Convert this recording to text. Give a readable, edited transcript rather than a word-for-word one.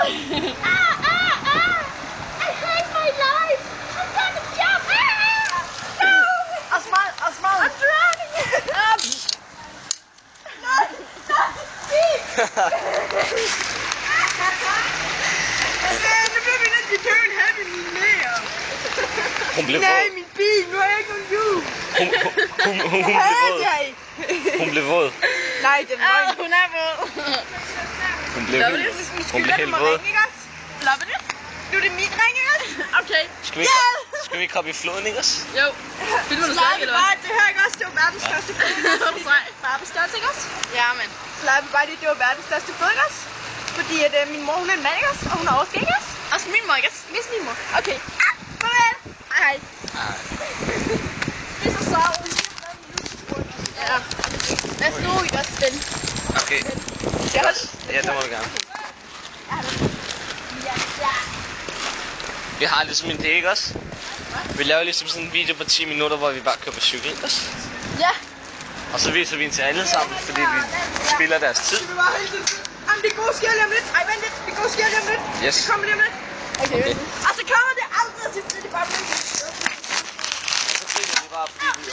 I hate my life. I'm gonna jump. No. Osman. I'm drowning. Nu bliver vi nødt til at købe en Happy Meal. Hun blev Nej, våd. min bil. Nu har jeg ikke nogen hjul. Hun blev våd. Hun blev våd. Nej, det er løgn. Hun er våd. Hun blev helt våd. Flopper det? Nu er det min ring, ikke også? Okay. Skal vi ikke hoppe i floden, ikke også? Jo. Filmer du stadig, eller hvad? Det her ikke også? Det var verdens største flod. Bare bestørst, ikke også? Ja, men. Slappe bare det var verdens største flod, ikke også? Fordi at min mor, hun er en mand, ikke også? Og hun har overskæg, ikke også? Også min mor, ikke også? Hvis min mor. Okay. Farvel. Hej. Det er så savn. Ja. Lad os nu ikke også spænde. Okay. Ja, det må du gerne. Vi har ligesom en idé, ikke også? Vi laver ligesom sådan en video på 10 minutter, hvor vi bare kører på cykel, ikke også? Ja. Og så viser vi den til alle sammen, fordi vi spilder deres tid. Jamen, det går sker lige om lidt. Ej, vent lidt. Det går sker lige om lidt. Yes. Det kommer lige om lidt. Okay. Og så kommer det aldrig til, det bare bliver. Så griner vi bare, fordi vi